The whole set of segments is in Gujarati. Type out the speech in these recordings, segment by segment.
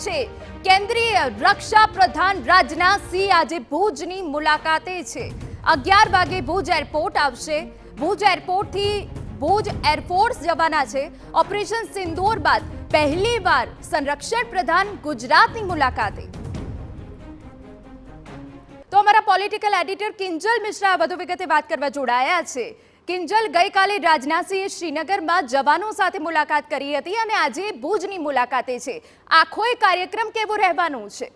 છે કેન્દ્રીય રક્ષા પ્રધાન રાજનાથ સિંહ આજે ભુજની મુલાકાતે છે। 11 વાગે ભુજ એરપોર્ટ આવશે। ભુજ એરપોર્ટથી ભુજ એરફોર્સ જવાના છે। ઓપરેશન સિંદૂર બાદ પહેલીવાર સંરક્ષણ પ્રધાન ગુજરાતની મુલાકાતે। तो हमारा पॉलिटिकल एडिटर किंजल मिश्रा વધુ વિગતે વાત કરવા જોડાયા છે। કિંજલ, ગઈકાલે રાજનાથ સિંહે શ્રીનગરમાં જવાનો સાથે મુલાકાત કરી હતી અને આજે ભુજની મુલાકાતે છે। આખો કાર્યક્રમ કેવો રહેવાનો છે?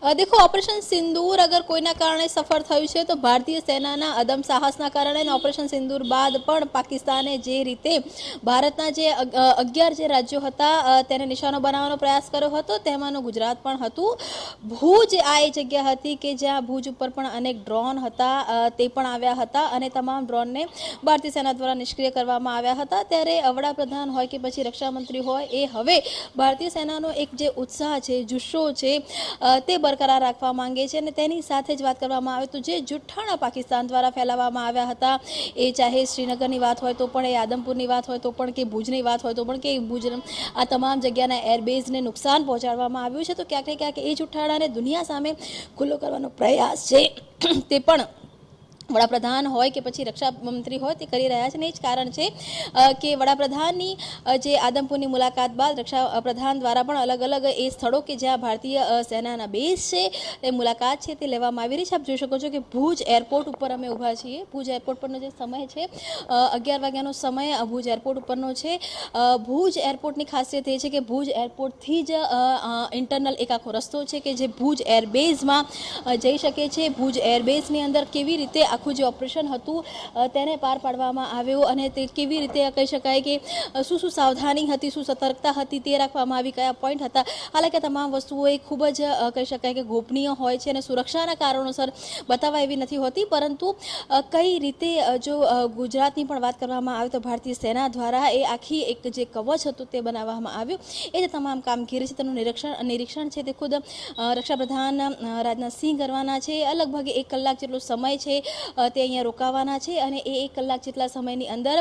देखो, ऑपरेशन सिंदूर अगर कोईना कारणे सफल थयुं छे तो भारतीय सेनाना अदम साहसना कारणे ऑपरेशन सिंदूर बाद पण पाकिस्ताने जे रीते भारतना जे 11 जे राज्यों हता तेने निशानो बनावવાનો प्रयास कर्यो हतो तेमांनुं गुजरात पण हतुं। भुज आ ए जग्या हती के ज्यां भुज उपर पण अनेक ड्रोन हता ते पण આવ્યા હતા અને તમામ ડ્રોનને ભારતીય સેના દ્વારા નિષ્ક્રિય કરવામાં આવ્યા હતા। ત્યારે વડાપ્રધાન હોય કે પછી રક્ષામંત્રી હોય એ હવે ભારતીય સેનાનો એક જે ઉત્સાહ છે, જુસ્સો છે તે बरकरार राखवा मांगे छे અને તેની સાથે જ વાત કરવામાં આવે તો જે જુઠ્ઠાણા પાકિસ્તાન દ્વારા ફેલાવવામાં આવ્યા હતા એ ચાહે શ્રીનગરની વાત હોય તો પણ એ આદમપુરની વાત હોય તો પણ કે ભુજની વાત હોય તો પણ કે ભુજ આ તમામ જગ્યાના એરબેઝને નુકસાન પહોંચાડવામાં આવ્યું છે તો ક્યાંક ને ક્યાંક એ જુઠ્ઠાણાને દુનિયા સામે ખુલ્લો કરવાનો પ્રયાસ છે તે પણ વડાપ્રધાન હોય કે પછી રક્ષા મંત્રી હોય તે કરી રહ્યા છે। ને જ કારણ છે કે વડાપ્રધાનની જે આદમપુરની મુલાકાત બાદ રક્ષા પ્રધાન દ્વારા પણ અલગ અલગ એ સ્થળો કે જ્યાં ભારતીય સેનાના બેઝ છે એ મુલાકાત છે તે લેવામાં આવી રહી છે। આપ જોઈ શકો છો કે ભુજ એરપોર્ટ ઉપર અમે ઊભા છીએ। ભુજ એરપોર્ટ પરનો જે સમય છે 11 વાગ્યાનો સમય ભુજ એરપોર્ટ ઉપરનો છે। ભુજ એરપોર્ટની ખાસિયત એ છે કે ભુજ એરપોર્ટથી જ ઇન્ટરનલ એક આખો રસ્તો છે કે જે ભુજ એરબેઝમાં જઈ શકે છે। ભુજ એરબેઝની અંદર કેવી રીતે આખું જે ઓપરેશન હતું તેને પાર પાડવામાં આવ્યું અને તે કેવી રીતે કહી શકાય કે શું શું સાવધાની હતી, શું સતર્કતા હતી તે રાખવામાં આવી, કયા પોઈન્ટ હતા। હાલાકી તમામ વસ્તુઓ એ ખૂબ જ કહી શકાય કે ગોપનીય હોય છે અને સુરક્ષાના કારણોસર બતાવવા એવી નથી હોતી, પરંતુ કઈ રીતે જો ગુજરાતની પણ વાત કરવામાં આવે તો ભારતીય સેના દ્વારા એ આખી એક જે કવચ હતું તે બનાવવામાં આવ્યું। એ જે તમામ કામગીરી છે તેનું નિરીક્ષણ છે તે ખુદ રક્ષાપ્રધાન રાજનાથ સિંહ કરવાના છે। લગભગ 1 કલાક જેટલો સમય છે તે અહીંયા રોકાવાના છે અને એ 1 કલાક જેટલા સમયની અંદર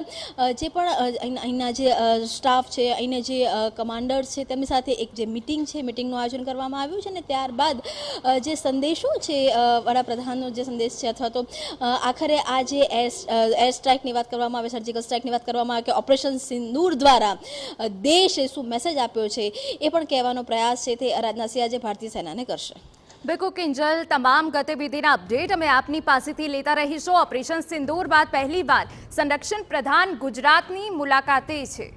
જે પણ અહીંના જે સ્ટાફ છે, અહીંના જે કમાન્ડર્સ છે તેમની સાથે એક જે મિટિંગ છે, મિટિંગનું આયોજન કરવામાં આવ્યું છે અને ત્યારબાદ જે સંદેશો છે વડાપ્રધાનનો જે સંદેશ છે અથવા તો આખરે આ જે એર સ્ટ્રાઇકની વાત કરવામાં આવે, સર્જિકલ સ્ટ્રાઇકની વાત કરવામાં આવે કે ઓપરેશન સિંદૂર દ્વારા દેશે શું મેસેજ આપ્યો છે એ પણ કહેવાનો પ્રયાસ છે તે રાજનાથ સિંહ આજે ભારતીય સેનાને કરશે। बिल्कुल किंजल, तमाम गतिविधिना अपडेट અમે આપની પાસેથી લેતા રહીશું। ઓપરેશન સિંદૂર બાદ પહેલીવાર સંરક્ષણ પ્રધાન ગુજરાતની મુલાકાતે છે।